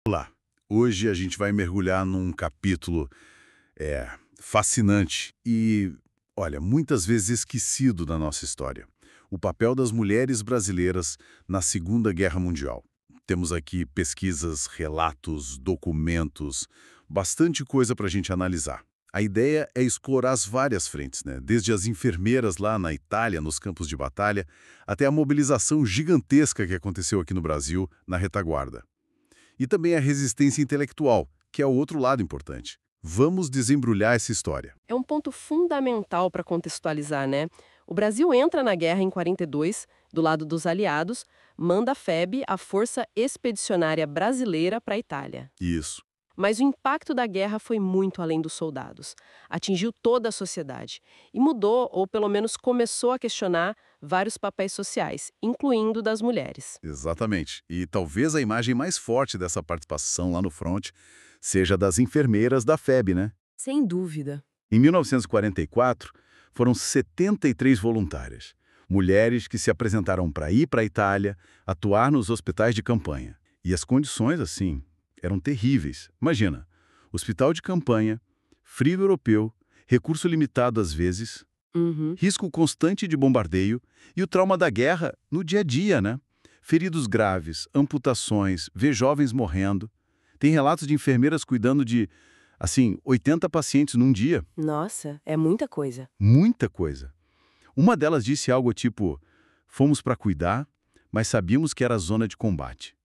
Olá, hoje a gente vai mergulhar num capítulo fascinante e, olha, muitas vezes esquecido da nossa história. O papel das mulheres brasileiras na Segunda Guerra Mundial. Temos aqui pesquisas, relatos, documentos, bastante coisa para a gente analisar. A ideia é explorar as várias frentes, né? Desde as enfermeiras lá na Itália, nos campos de batalha, até a mobilização gigantesca que aconteceu aqui no Brasil, na retaguarda. E também a resistência intelectual, que é o outro lado importante. Vamos desembrulhar essa história. É um ponto fundamental para contextualizar, né? O Brasil entra na guerra em 42, do lado dos aliados, manda a FEB, a Força Expedicionária Brasileira, para a Itália. Isso. Mas o impacto da guerra foi muito além dos soldados. Atingiu toda a sociedade e mudou, ou pelo menos começou a questionar, vários papéis sociais, incluindo das mulheres. Exatamente. E talvez a imagem mais forte dessa participação lá no front seja das enfermeiras da FEB, né? Sem dúvida. Em 1944, foram 73 voluntárias, mulheres que se apresentaram para ir para a Itália, atuar nos hospitais de campanha. E as condições, assim, eram terríveis. Imagina, hospital de campanha, frio europeu, recurso limitado às vezes, Uhum. risco constante de bombardeio e o trauma da guerra no dia a dia, né? Feridos graves, amputações, ver jovens morrendo. Tem relatos de enfermeiras cuidando de, assim, 80 pacientes num dia. Nossa, é muita coisa. Muita coisa. Uma delas disse algo tipo: fomos para cuidar, mas sabíamos que era zona de combate.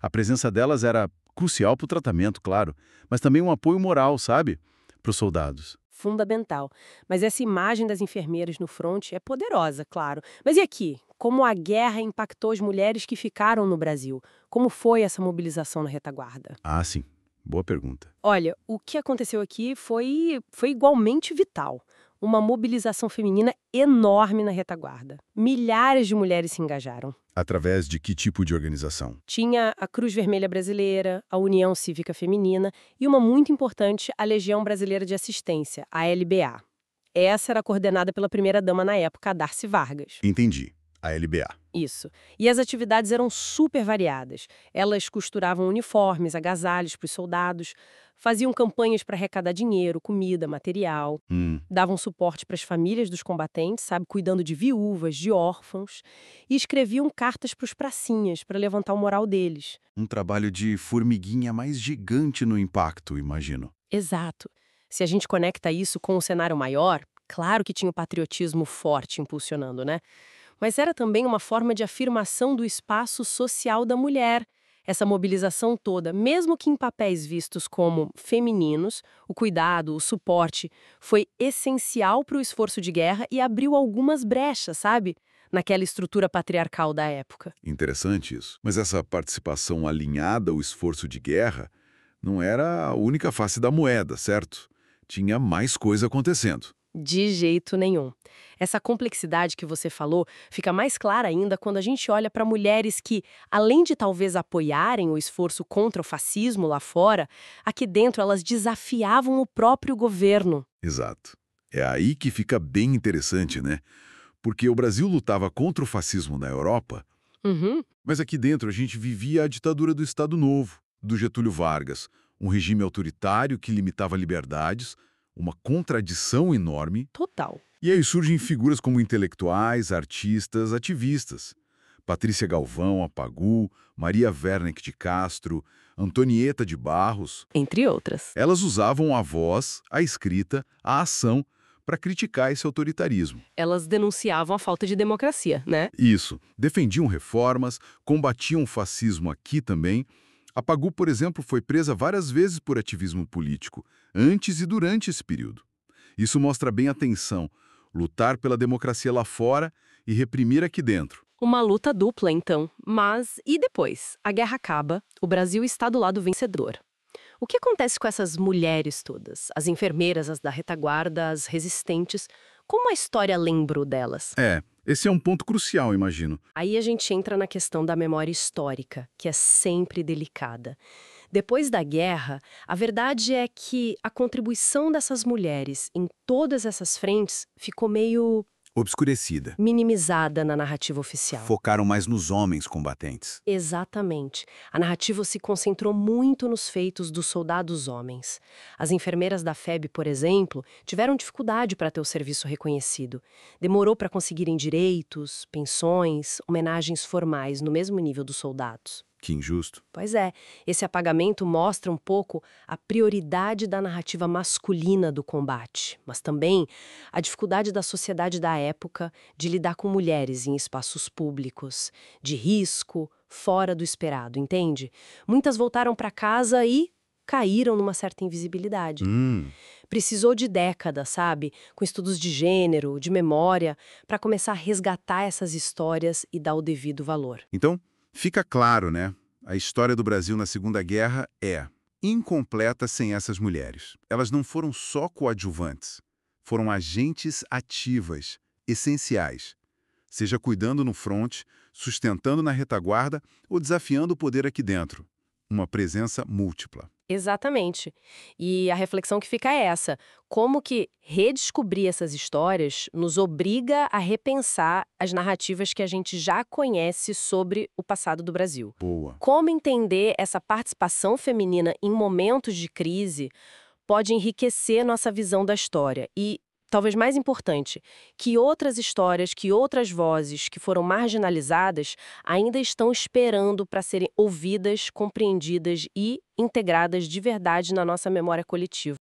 A presença delas era crucial para o tratamento, claro, mas também um apoio moral, sabe? Para os soldados. Fundamental. Mas essa imagem das enfermeiras no fronte é poderosa, claro. Mas e aqui? Como a guerra impactou as mulheres que ficaram no Brasil? Como foi essa mobilização na retaguarda? Ah, sim. Boa pergunta. Olha, o que aconteceu aqui foi igualmente vital. Uma mobilização feminina enorme na retaguarda. Milhares de mulheres se engajaram. Através de que tipo de organização? Tinha a Cruz Vermelha Brasileira, a União Cívica Feminina e uma muito importante, a Legião Brasileira de Assistência, a LBA. Essa era coordenada pela primeira-dama na época, a Darcy Vargas. Entendi. A LBA. Isso. E as atividades eram super variadas. Elas costuravam uniformes, agasalhos para os soldados, faziam campanhas para arrecadar dinheiro, comida, material, davam suporte para as famílias dos combatentes, sabe, cuidando de viúvas, de órfãos, e escreviam cartas para os pracinhas, para levantar o moral deles. Um trabalho de formiguinha mais gigante no impacto, imagino. Exato. Se a gente conecta isso com o cenário maior, claro que tinha o patriotismo forte impulsionando, né? Mas era também uma forma de afirmação do espaço social da mulher. Essa mobilização toda, mesmo que em papéis vistos como femininos, o cuidado, o suporte, foi essencial para o esforço de guerra e abriu algumas brechas, sabe? Naquela estrutura patriarcal da época. Interessante isso. Mas essa participação alinhada ao esforço de guerra não era a única face da moeda, certo? Tinha mais coisa acontecendo. De jeito nenhum. Essa complexidade que você falou fica mais clara ainda quando a gente olha para mulheres que, além de talvez apoiarem o esforço contra o fascismo lá fora, aqui dentro elas desafiavam o próprio governo. Exato. É aí que fica bem interessante, né? Porque o Brasil lutava contra o fascismo na Europa, Uhum. mas aqui dentro a gente vivia a ditadura do Estado Novo, do Getúlio Vargas, um regime autoritário que limitava liberdades, uma contradição enorme. Total. E aí surgem figuras como intelectuais, artistas, ativistas. Patrícia Galvão, Apagu, Maria Werneck de Castro, Antonieta de Barros. Entre outras. Elas usavam a voz, a escrita, a ação para criticar esse autoritarismo. Elas denunciavam a falta de democracia, né? Isso, defendiam reformas, combatiam o fascismo aqui também. A Pagu, por exemplo, foi presa várias vezes por ativismo político, antes e durante esse período. Isso mostra bem a tensão, lutar pela democracia lá fora e reprimir aqui dentro. Uma luta dupla, então. Mas e depois? A guerra acaba, o Brasil está do lado vencedor. O que acontece com essas mulheres todas? As enfermeiras, as da retaguarda, as resistentes? Como a história lembrou delas? Esse é um ponto crucial, imagino. Aí a gente entra na questão da memória histórica, que é sempre delicada. Depois da guerra, a verdade é que a contribuição dessas mulheres em todas essas frentes ficou meio Obscurecida. Minimizada na narrativa oficial. Focaram mais nos homens combatentes. Exatamente. A narrativa se concentrou muito nos feitos dos soldados homens. As enfermeiras da FEB, por exemplo, tiveram dificuldade para ter o serviço reconhecido. Demorou para conseguirem direitos, pensões, homenagens formais no mesmo nível dos soldados. Que injusto. Pois é, esse apagamento mostra um pouco a prioridade da narrativa masculina do combate, mas também a dificuldade da sociedade da época de lidar com mulheres em espaços públicos, de risco, fora do esperado, entende? Muitas voltaram para casa e caíram numa certa invisibilidade. Precisou de décadas, sabe? Com estudos de gênero, de memória, para começar a resgatar essas histórias e dar o devido valor. Então, fica claro, né? A história do Brasil na Segunda Guerra é incompleta sem essas mulheres. Elas não foram só coadjuvantes, foram agentes ativas, essenciais. Seja cuidando no fronte, sustentando na retaguarda ou desafiando o poder aqui dentro. Uma presença múltipla. Exatamente. E a reflexão que fica é essa: como que redescobrir essas histórias nos obriga a repensar as narrativas que a gente já conhece sobre o passado do Brasil. Boa. Como entender essa participação feminina em momentos de crise pode enriquecer nossa visão da história e, talvez mais importante, que outras histórias, que outras vozes que foram marginalizadas ainda estão esperando para serem ouvidas, compreendidas e integradas de verdade na nossa memória coletiva.